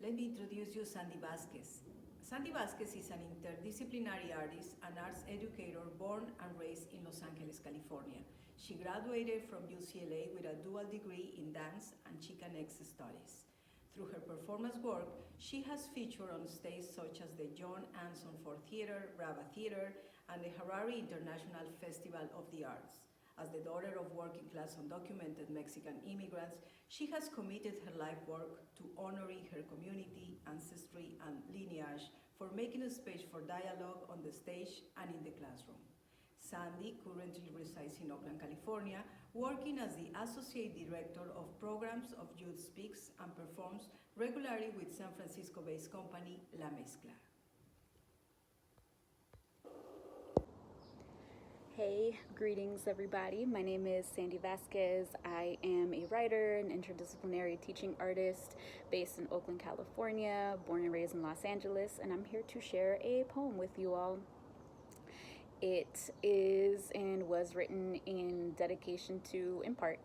Let me introduce you Sandy Vazquez. Sandy Vazquez is an interdisciplinary artist and arts educator born and raised in Los Angeles, California. She graduated from UCLA with a dual degree in dance and Chicanx studies. Through her performance work, she has featured on stage such as the John Anson Ford Theater, Brava Theater, and the Harare International Festival of the Arts. As the daughter of working class undocumented Mexican immigrants, she has committed her life work to honoring her community, ancestry, and lineage for making a space for dialogue on the stage and in the classroom. Sandy currently resides in Oakland, California, working as the Associate Director of Programs of Youth Speaks and performs regularly with San Francisco-based company La Mezcla. Hey, greetings everybody. My name is Sandy Vazquez. I am a writer, an interdisciplinary teaching artist based in Oakland, California, born and raised in Los Angeles, and I'm here to share a poem with you all. It is and was written in dedication to, in part,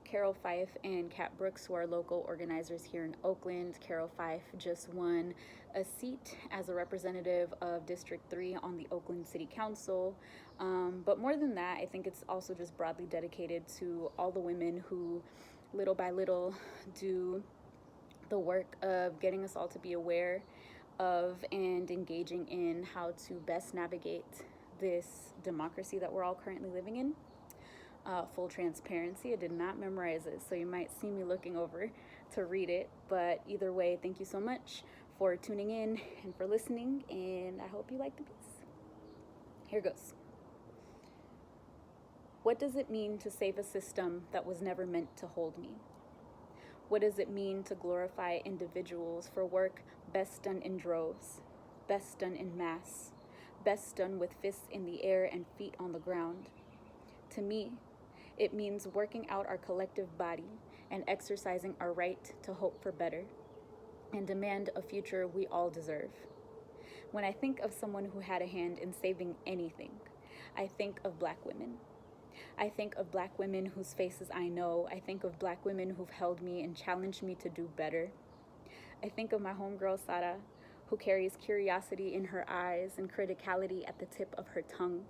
Carroll, Fife, and Kat Brooks, who are local organizers here in Oakland. Carroll Fife just won a seat as a representative of District 3 on the Oakland City Council. But more than that, I think it's also just broadly dedicated to all the women who, little by little, do the work of getting us all to be aware of and engaging in how to best navigate this democracy that we're all currently living in. Full transparency, I did not memorize it, so you might see me looking over to read it. But either way, thank you so much for tuning in and for listening, and I hope you like the piece. Here goes. What does it mean to save a system that was never meant to hold me? What does it mean to glorify individuals for work best done in droves, best done in mass, best done with fists in the air and feet on the ground? To me, it means working out our collective body and exercising our right to hope for better and demand a future we all deserve. When I think of someone who had a hand in saving anything, I think of Black women. I think of Black women whose faces I know. I think of Black women who've held me and challenged me to do better. I think of my homegirl Sara, who carries curiosity in her eyes and criticality at the tip of her tongue,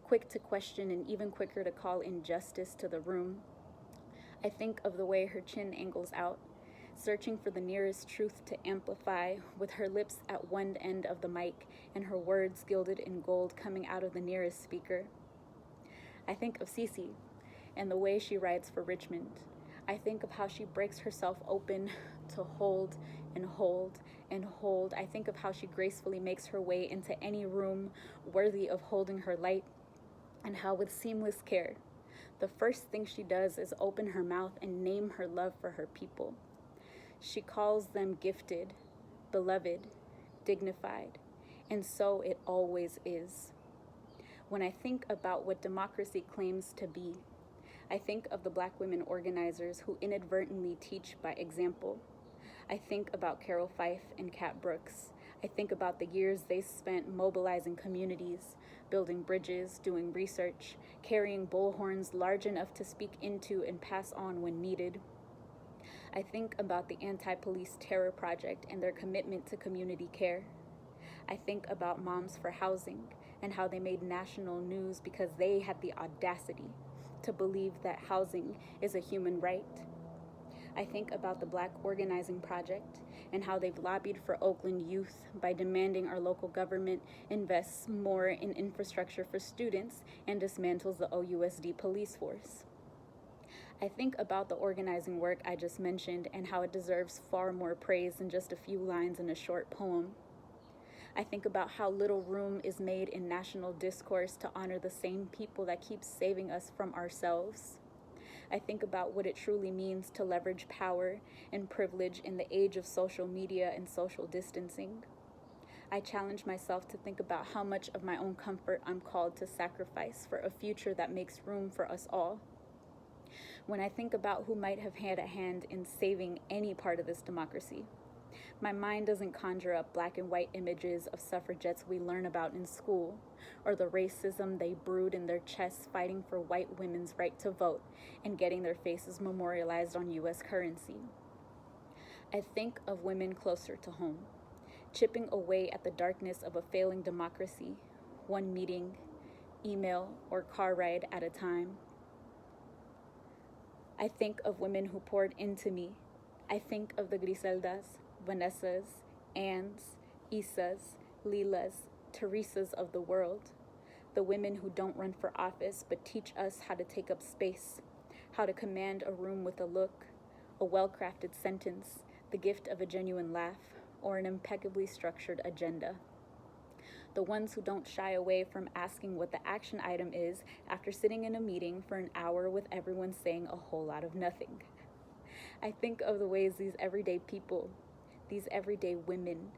quick to question and even quicker to call injustice to the room. I think of the way her chin angles out, searching for the nearest truth to amplify, with her lips at one end of the mic and her words gilded in gold coming out of the nearest speaker. I think of Cece and the way she writes for Richmond. I think of how she breaks herself open to hold and hold and hold. I think of how she gracefully makes her way into any room worthy of holding her light, and how with seamless care, the first thing she does is open her mouth and name her love for her people. She calls them gifted, beloved, dignified, and so it always is. When I think about what democracy claims to be, I think of the Black women organizers who inadvertently teach by example. I think about Carroll Fife and Kat Brooks. I think about the years they spent mobilizing communities, building bridges, doing research, carrying bullhorns large enough to speak into and pass on when needed. I think about the Anti-Police Terror Project and their commitment to community care. I think about Moms for Housing and how they made national news because they had the audacity to believe that housing is a human right. I think about the Black Organizing Project and how they've lobbied for Oakland youth by demanding our local government invests more in infrastructure for students and dismantles the OUSD police force. I think about the organizing work I just mentioned and how it deserves far more praise than just a few lines in a short poem. I think about how little room is made in national discourse to honor the same people that keep saving us from ourselves. I think about what it truly means to leverage power and privilege in the age of social media and social distancing. I challenge myself to think about how much of my own comfort I'm called to sacrifice for a future that makes room for us all. When I think about who might have had a hand in saving any part of this democracy, my mind doesn't conjure up black and white images of suffragettes we learn about in school, or the racism they brood in their chests fighting for white women's right to vote and getting their faces memorialized on U.S. currency. I think of women closer to home, chipping away at the darkness of a failing democracy, one meeting, email, or car ride at a time. I think of women who poured into me. I think of the Griseldas, Vanessas, Anns, Isas, Lilas, Teresas of the world, the women who don't run for office but teach us how to take up space, how to command a room with a look, a well-crafted sentence, the gift of a genuine laugh, or an impeccably structured agenda. The ones who don't shy away from asking what the action item is after sitting in a meeting for an hour with everyone saying a whole lot of nothing. I think of the ways these everyday people, these everyday women,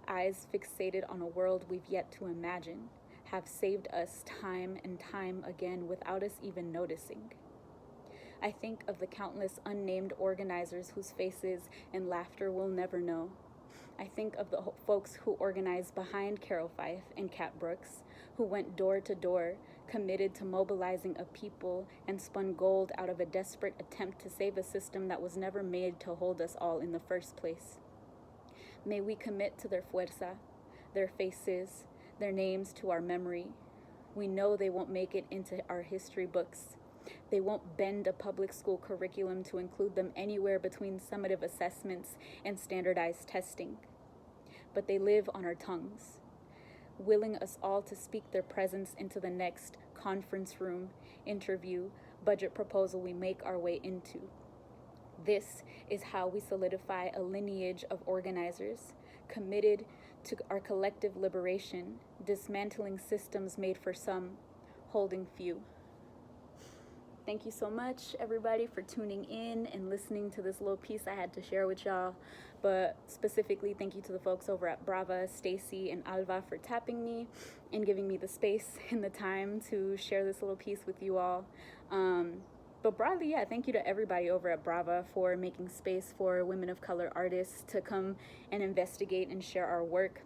eyes fixated on a world we've yet to imagine, have saved us time and time again without us even noticing. I think of the countless unnamed organizers whose faces and laughter we'll never know. I think of the folks who organized behind Carroll, Fife, and Cat Brooks, who went door to door, committed to mobilizing a people and spun gold out of a desperate attempt to save a system that was never made to hold us all in the first place. May we commit to their fuerza, their faces, their names to our memory. We know they won't make it into our history books. They won't bend a public school curriculum to include them anywhere between summative assessments and standardized testing. But they live on our tongues, willing us all to speak their presence into the next conference room, interview, budget proposal we make our way into. This is how we solidify a lineage of organizers committed to our collective liberation, dismantling systems made for some, holding few. Thank you so much, everybody, for tuning in and listening to this little piece I had to share with y'all. But specifically, thank you to the folks over at Brava, Stacy, and Alva for tapping me and giving me the space and the time to share this little piece with you all. But broadly, yeah, thank you to everybody over at Brava for making space for women of color artists to come and investigate and share our work.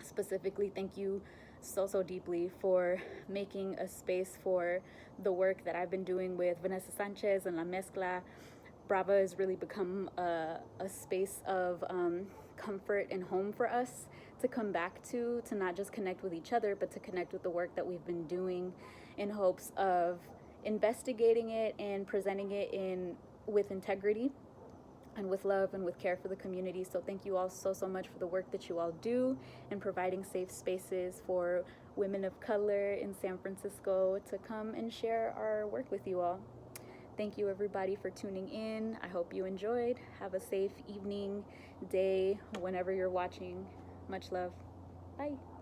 Specifically, thank you so deeply for making a space for the work that I've been doing with Vanessa Sanchez and La Mezcla. Brava has really become a space of comfort and home for us to come back to not just connect with each other, but to connect with the work that we've been doing in hopes of investigating it and presenting it with integrity and with love and with care for the community. So thank you all so much for the work that you all do in providing safe spaces for women of color in San Francisco to come and share our work with you all. Thank you everybody for tuning in. I hope you enjoyed. Have a safe evening, day, whenever you're watching. Much love. Bye.